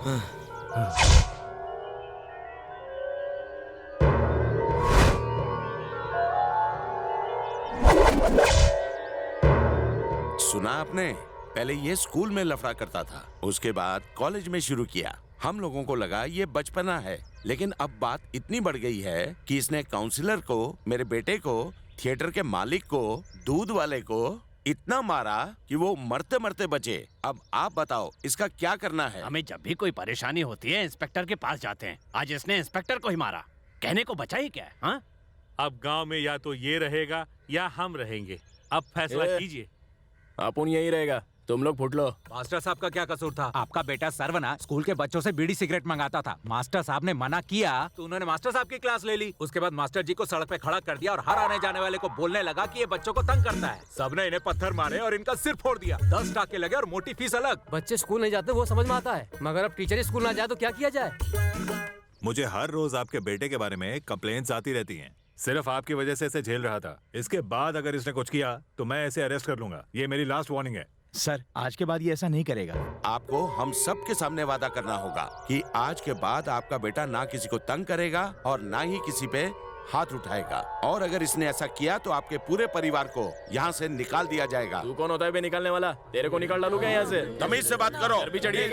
सुना आपने? पहले ये स्कूल में लफड़ा करता था, उसके बाद कॉलेज में शुरू किया। हम लोगों को लगा ये बचपना है, लेकिन अब बात इतनी बढ़ गई है कि इसने काउंसलर को, मेरे बेटे को, थिएटर के मालिक को, दूध वाले को इतना मारा कि वो मरते मरते बचे। अब आप बताओ इसका क्या करना है? हमें जब भी कोई परेशानी होती है इंस्पेक्टर के पास जाते हैं। आज इसने इंस्पेक्टर को ही मारा, कहने को बचा ही क्या है? हाँ? अब गांव में या तो ये रहेगा या हम रहेंगे। अब फैसला कीजिए। अपन यही रहेगा, तुम लोग फुट लो। मास्टर साहब का क्या कसूर था? आपका बेटा सरवना स्कूल के बच्चों से बीड़ी सिगरेट मंगाता था। मास्टर साहब ने मना किया तो उन्होंने मास्टर साहब की क्लास ले ली। उसके बाद मास्टर जी को सड़क पे खड़ा कर दिया और हर आने जाने वाले को बोलने लगा कि ये बच्चों को तंग करता है। सबने इन्हें पत्थर मारे और इनका सिर फोड़ दिया। 10 टाके लगे और मोटी फीस अलग। बच्चे स्कूल नहीं जाते वो समझ में आता है, मगर अब टीचर स्कूल ना जाए तो क्या किया जाए? मुझे हर रोज आपके बेटे के बारे में कंप्लेंट्स आती रहती हैं। सिर्फ आपकी वजह से इसे झेल रहा था। इसके बाद अगर इसने कुछ किया तो मैं इसे अरेस्ट कर लूंगा। ये मेरी लास्ट वार्निंग है। सर, आज के बाद ये ऐसा नहीं करेगा। आपको हम सब के सामने वादा करना होगा कि आज के बाद आपका बेटा ना किसी को तंग करेगा और ना ही किसी पे हाथ उठाएगा। और अगर इसने ऐसा किया तो आपके पूरे परिवार को यहाँ से निकाल दिया जाएगा। तू कौन होता है बे निकालने वाला? तेरे को निकाल डालू क्या यहाँ से? तमीज से बात करो। भी चढ़िए।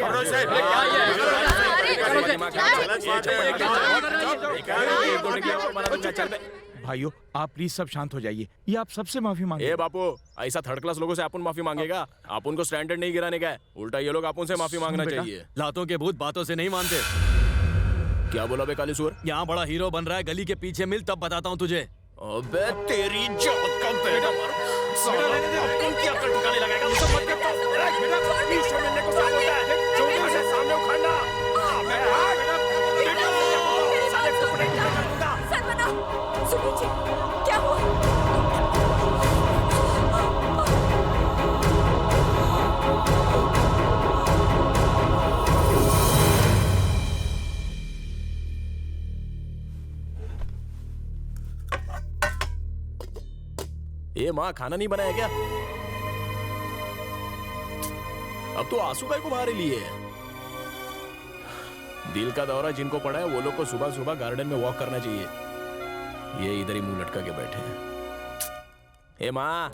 भाइयों, आप प्लीज सब शांत हो जाइए। ये आप सबसे माफी मांगे। ए बापू, ऐसा थर्ड क्लास लोगों से अपन माफी मांगेगा? अपन को स्टैंडर्ड नहीं गिराने का है, उल्टा ये लोग अपन से माफी मांगना चाहिए। लातों के भूत बातों से नहीं मानते। क्या बोला बे काली सुअर? यहाँ बड़ा हीरो बन रहा है, गली के पीछे मिल तब बताता हूँ तुझे। अबे तेरी जात का बेटा मर। क्या कर ठिकाने लगाएगा? मुझे मत कर। पीछे मिलने को साथ होता है, चौका से सामने उखाड़ना। मैं सरवना, सुनिए जी, क्या हुआ? ये माँ खाना नहीं बनाया क्या? अब तो आंसू काय को बाहर लिए है। दिल का दौरा जिनको पड़ा है वो लोग को सुबह सुबह गार्डन में वॉक करना चाहिए। ये इधर ही मुंह लटका के बैठे हैं। ए माँ,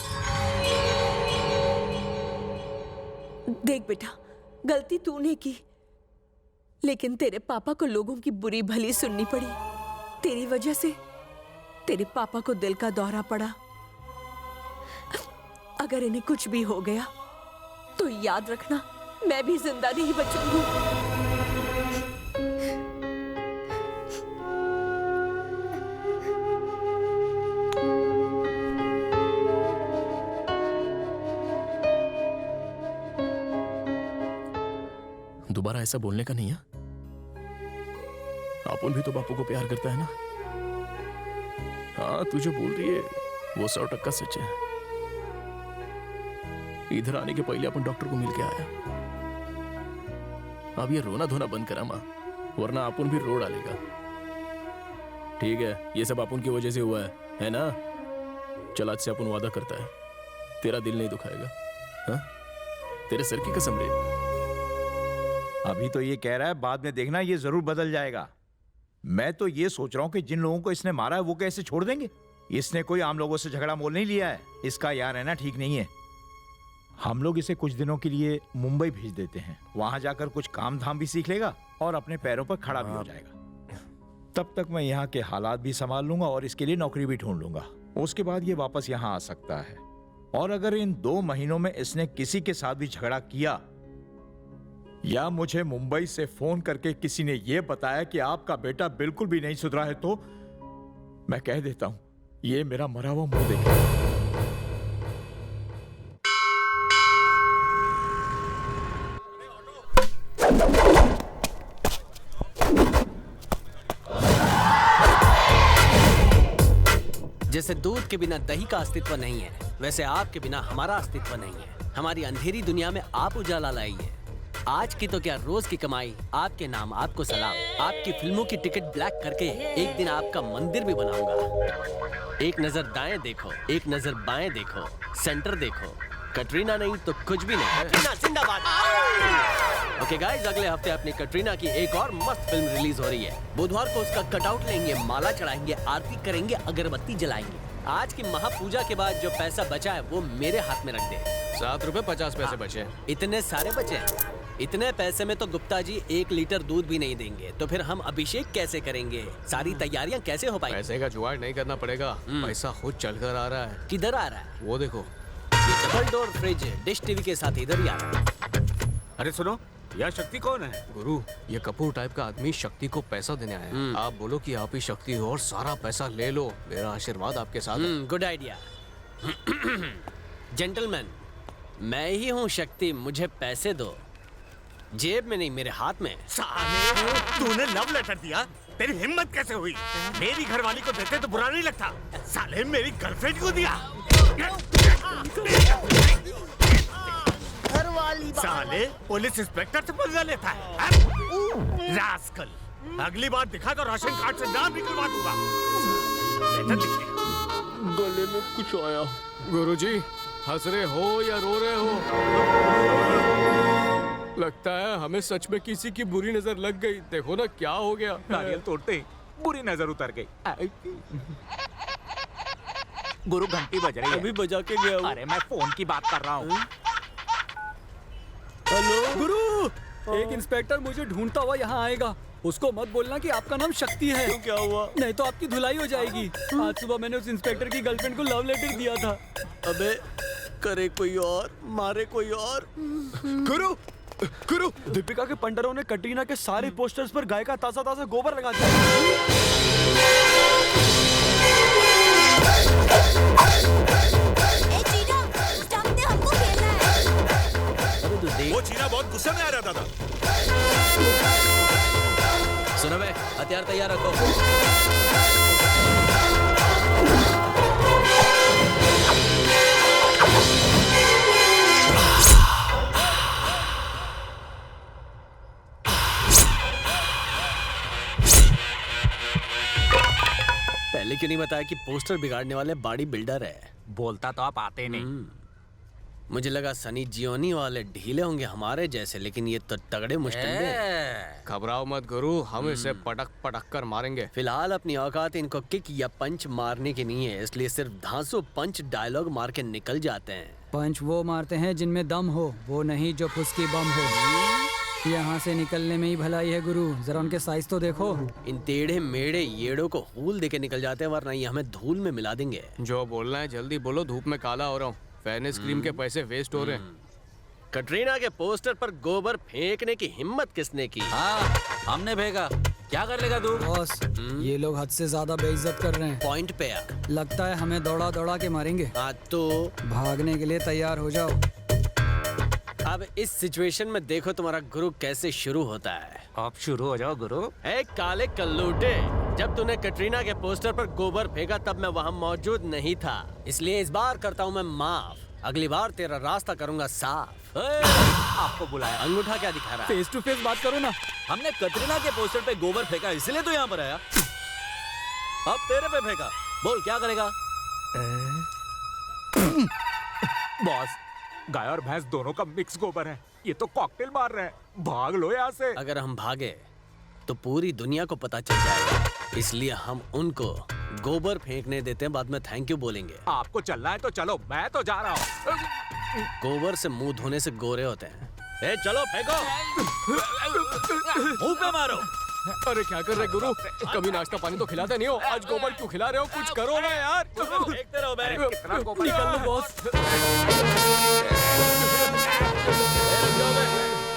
देख बेटा, गलती तूने की, लेकिन तेरे पापा को लोगों की बुरी भली सुननी पड़ी। तेरी वजह से तेरे पापा को दिल का दौरा पड़ा। अगर इन्हें कुछ भी हो गया तो याद रखना, मैं भी जिंदा नहीं बचूंगी। दोबारा ऐसा बोलने का नहीं है। अपन भी तो बापू को प्यार करता है ना। हाँ, तू जो बोल रही है वो 100% सच है। इधर आने के पहले अपन डॉक्टर को मिल के आया। अब ये रोना धोना बंद करा माँ, वरना अपन भी रो डालेगा। ठीक है, ये सब अपन की वजह से हुआ है ना? चल आज से अपन वादा करता है, तेरा दिल नहीं दुखाएगा। हाँ? तेरे सर की कसम रे। अभी तो ये कह रहा है, बाद में देखना ये जरूर बदल जाएगा। मैं तो ये सोच रहा हूँ कि जिन लोगों को इसने मारा है वो कैसे छोड़ देंगे। इसने कोई आम लोगों से झगड़ा मोल नहीं लिया है। इसका यहाँ रहना ठीक नहीं है। हम लोग इसे कुछ दिनों के लिए मुंबई भेज देते हैं। वहां जाकर कुछ काम धाम भी सीख लेगा और अपने पैरों पर खड़ा भी हो जाएगा। तब तक मैं यहाँ के हालात भी संभाल लूंगा और इसके लिए नौकरी भी ढूंढ लूंगा। उसके बाद ये वापस यहाँ आ सकता है। और अगर इन 2 महीनों में इसने किसी के साथ भी झगड़ा किया या मुझे मुंबई से फोन करके किसी ने यह बताया कि आपका बेटा बिल्कुल भी नहीं सुधरा है, तो मैं कह देता हूं, ये मेरा मरा हुआ मुंह देखेगा। जैसे दूध के बिना दही का अस्तित्व नहीं है, वैसे आपके बिना हमारा अस्तित्व नहीं है। हमारी अंधेरी दुनिया में आप उजाला लाइए। आज की तो क्या, रोज की कमाई आपके नाम, आपको सलाम। आपकी फिल्मों की टिकट ब्लैक करके एक दिन आपका मंदिर भी बनाऊंगा। एक नजर दाएं देखो, एक नजर बाएं देखो, सेंटर देखो। कटरीना नहीं तो कुछ भी नहीं। कटरीना जिंदाबाद। ओके गाइस, अगले हफ्ते अपनी कटरीना की एक और मस्त फिल्म रिलीज हो रही है। बुधवार को उसका कटआउट लेंगे, माला चढ़ाएंगे, आरती करेंगे, अगरबत्ती जलाएंगे। आज की महापूजा के बाद जो पैसा बचा है वो मेरे हाथ में रख दे। 7 रुपए 50 पैसे बचे। इतने सारे बचे हैं? इतने पैसे में तो गुप्ता जी 1 लीटर दूध भी नहीं देंगे, तो फिर हम अभिषेक कैसे करेंगे? सारी तैयारियां कैसे हो पाएंगी? पैसे का जुगाड़ नहीं करना पड़ेगा, पैसा खुद चल कर आ रहा है। किधर आ रहा है? वो देखो, ये double door fridge dish TV के साथ इधर ही आ रहा है। अरे सुनो, यह शक्ति कौन है? गुरु ये कपूर टाइप का आदमी शक्ति को पैसा देने आया है। आप बोलो कि आप ही शक्ति हो और सारा पैसा ले लो। मेरा आशीर्वाद आपके साथ है। Good idea. जेंटलमैन, मैं ही हूँ शक्ति, मुझे पैसे दो। जेब में नहीं, मेरे हाथ में। साले, तूने लव लेटर दिया? तेरी हिम्मत कैसे हुई? मेरी घरवाली को देते तो बुरा नहीं लगता। साले मेरी गर्लफ्रेंड को दिया। साले पुलिस इंस्पेक्टर से पंगा लेता है। रास्कल, अगली बार दिखा तो राशन कार्ड से नाम निकलवा दूंगा। लेटर लिखिए। गले में कुछ आया। गुरुजी, हंस रहे हो या रो रहे हो? लगता है हमें सच में किसी की बुरी नजर लग गई। देखो ना क्या हो गया। नारियल तोड़ते ही बुरी नजर उतर गई। गुरु घंटी बज रही है। अभी बजा के गया हूँ। अरे मैं फोन की बात कर रहा हूँ। हेलो गुरु, एक इंस्पेक्टर मुझे ढूंढता हुआ यहाँ आएगा। उसको मत बोलना कि आपका नाम शक्ति है। क्यों, क्या हुआ? नहीं तो आपकी धुलाई हो जाएगी। आज सुबह मैंने उस इंस्पेक्टर की गर्लफ्रेंड को लव लेटर दिया था। अबे करे कोई और, मारे कोई और। गुरु, गुरु, दीपिका के पंडरों ने कटरीना के सारे पोस्टर्स पर गाय का ताजा ताजा गोबर लगा दिया। वो चीना बहुत गुस्से में आ रहा था। सुनो बे, हथियार तैयार रखो। पहले क्यों नहीं बताया कि पोस्टर बिगाड़ने वाले बॉडी बिल्डर है? बोलता तो आप आते नहीं। मुझे लगा सनी जियोनी वाले ढीले होंगे हमारे जैसे, लेकिन ये तो तगड़े मुश्किल। घबराओ मत गुरु, हम इसे पटक पटक कर मारेंगे। फिलहाल अपनी औकात इनको किक या पंच मारने की नहीं है, इसलिए सिर्फ धांसू पंच डायलॉग मार के निकल जाते हैं। पंच वो मारते हैं जिनमें दम हो, वो नहीं जो फुसकी बम हो। यहाँ से निकलने में ही भलाई है गुरु, जरा उनके साइज तो देखो। इन टेढ़े मेढ़े येड़ों को हूल देके निकल जाते हैं, वरना ये हमें धूल में मिला देंगे। जो बोलना है जल्दी बोलो, धूप में काला हो रहा हूँ। फेयरनेस क्रीम के पैसे वेस्ट हो रहे हैं। कटरीना के पोस्टर पर गोबर फेंकने की हिम्मत किसने की? हाँ, हमने भेजा। क्या कर लेगा तू? बॉस, ये लोग हद से ज्यादा बेइज्जत कर रहे हैं। पॉइंट पे आ। लगता है हमें दौड़ा दौड़ा के मारेंगे। हाँ तो भागने के लिए तैयार हो जाओ। अब इस सिचुएशन में देखो तुम्हारा गुरु कैसे शुरू होता है। आप शुरू हो जाओ गुरु। ए काले कल्लूटे, जब तूने कटरीना के पोस्टर पर गोबर फेंका तब मैं वहाँ मौजूद नहीं था, इसलिए इस बार करता हूँ मैं माफ। अगली बार तेरा रास्ता करूंगा साफ। आपको बुलाया। अंगूठा क्या दिखा रहा है? फेस टू फेस बात करो ना। हमने कटरीना के पोस्टर पे गोबर फेंका, इसलिए तो यहाँ पर आया। अब तेरे पे फेंका, बोल क्या करेगा? बॉस, गाय और भैंस दोनों का मिक्स गोबर है, ये तो कॉकटेल मार रहे हैं। भाग लो यहाँ से। अगर हम भागे तो पूरी दुनिया को पता चल जाएगा, इसलिए हम उनको गोबर फेंकने देते हैं, बाद में थैंक यू बोलेंगे। आपको चलना है तो चलो, मैं तो जा रहा हूँ। गोबर से मुंह धोने से गोरे होते हैं। ए चलो फेंको, मुंह पे मारो। अरे क्या कर रहे गुरु, कभी नाश्ता पानी तो खिलाते नहीं हो, आज गोबर क्यों खिला रहे हो? कुछ करो ना यार। फेंकते रहो बे। कितना गोबर? निकल लो बॉस।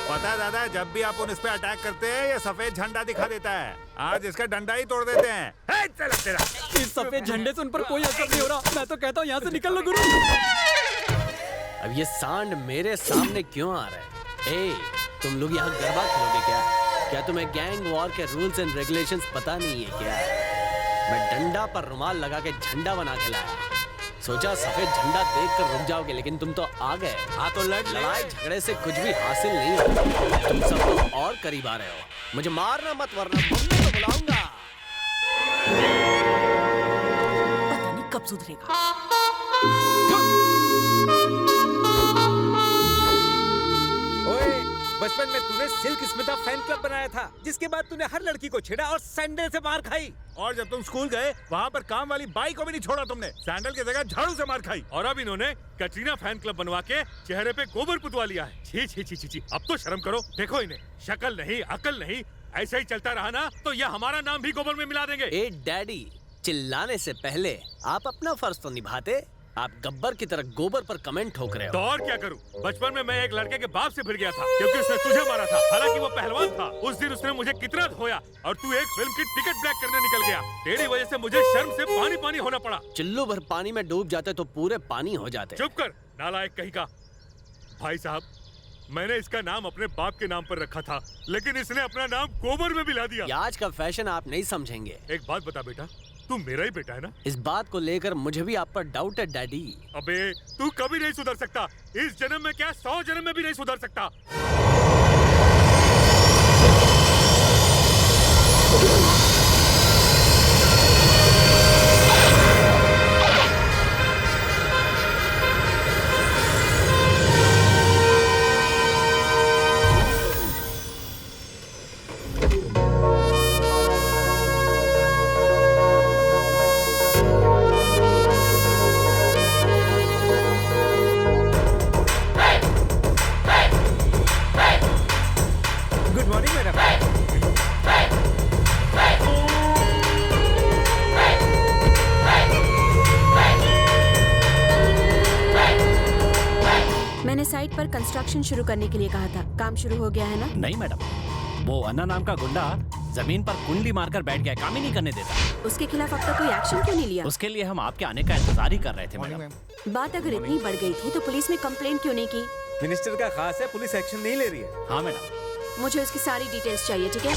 पता है दादा, जब भी आप उन इस पे अटैक करते हैं ये सफेद झंडा दिखा देता है। आज इसका डंडा ही तोड़ देते हैं। चला तेरा। इस सफेद झंडे से उन पर कोई असर नहीं हो रहा। मैं तो कहता हूँ यहाँ से निकल लो गुरु। अब ये सांड मेरे सामने क्यों आ रहा है? ए, तुम लोग यहाँ गरबा खेलोगे क्या? क्या तुम्हें गैंग वॉर के रूल्स एंड रेगुलेशंस पता नहीं है क्या? मैं डंडा पर रुमाल लगा के झंडा बना के लाया, सोचा सफेद झंडा देखकर रुक जाओगे, लेकिन तुम तो आ गए। हाँ तो लड़ाई झगड़े से कुछ भी हासिल नहीं होता, तुम सब तो और करीब आ रहे हो। मुझे मारना मत, वरना मम्मी को बुलाऊंगा। पता नहीं कब सुधरेगा। ओए, बचपन में तूने सिल्क स्मिता फैन क्लब बनाया था, जिसके बाद तूने हर लड़की को छेड़ा और सैंडल से मार खाई। और जब तुम स्कूल गए वहाँ पर काम वाली बाई को भी नहीं छोड़ा तुमने, सैंडल की जगह झाड़ू से मार खाई। और अब इन्होंने कटरीना फैन क्लब बनवा के चेहरे पे गोबर पुतवा लिया है। छी छी छी छी छी, अब तो शर्म करो। देखो इन्हें, शक्ल नहीं, अकल नहीं। ऐसे ही चलता रहा ना तो ये हमारा नाम भी गोबर में मिला देंगे। ए डैडी, चिल्लाने से पहले आप अपना फर्ज तो निभाते। आप गब्बर की तरह गोबर पर कमेंट ठोक रहे तो हो। और क्या करूं? बचपन में मैं एक लड़के के बाप से भिड़ गया था क्योंकि उसने तुझे मारा था, हालांकि वो पहलवान था। उस दिन उसने मुझे कितना धोया और तू एक फिल्म की टिकट ब्लैक करने निकल गया। तेरी वजह से मुझे शर्म से पानी पानी होना पड़ा। चिल्लू भर पानी में डूब जाते तो पूरे पानी हो जाते। चुप कर, नालायक कहीं का। भाई साहब, मैंने इसका नाम अपने बाप के नाम पर रखा था, लेकिन इसने अपना नाम गोबर में मिला दिया। ये आज का फैशन आप नहीं समझेंगे। एक बात बता बेटा, तू मेरा ही बेटा है ना? इस बात को लेकर मुझे भी आप पर डाउट है डैडी। अबे तू कभी नहीं सुधर सकता। इस जन्म में क्या 100 जन्म में भी नहीं सुधर सकता। Good morning madam. मैंने साइट पर कंस्ट्रक्शन शुरू करने के लिए कहा था। काम शुरू हो गया है ना? नहीं मैडम, वो अन्ना नाम का गुंडा जमीन पर कुंडली मारकर बैठ गया, काम ही नहीं करने देता। उसके खिलाफ अब तक कोई एक्शन क्यों नहीं लिया? उसके लिए हम आपके आने का इंतजार ही कर रहे थे मैडम। बात अगर इतनी बढ़ गई थी तो पुलिस में कंप्लेंट क्यों नहीं की? मिनिस्टर का खास है, पुलिस एक्शन नहीं ले रही है। हाँ मैडम। मुझे उसकी सारी डिटेल्स चाहिए, ठीक है?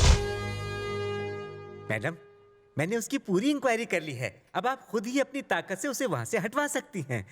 मैडम, मैंने उसकी पूरी इंक्वायरी कर ली है। अब आप खुद ही अपनी ताकत से उसे वहाँ से हटवा सकती हैं।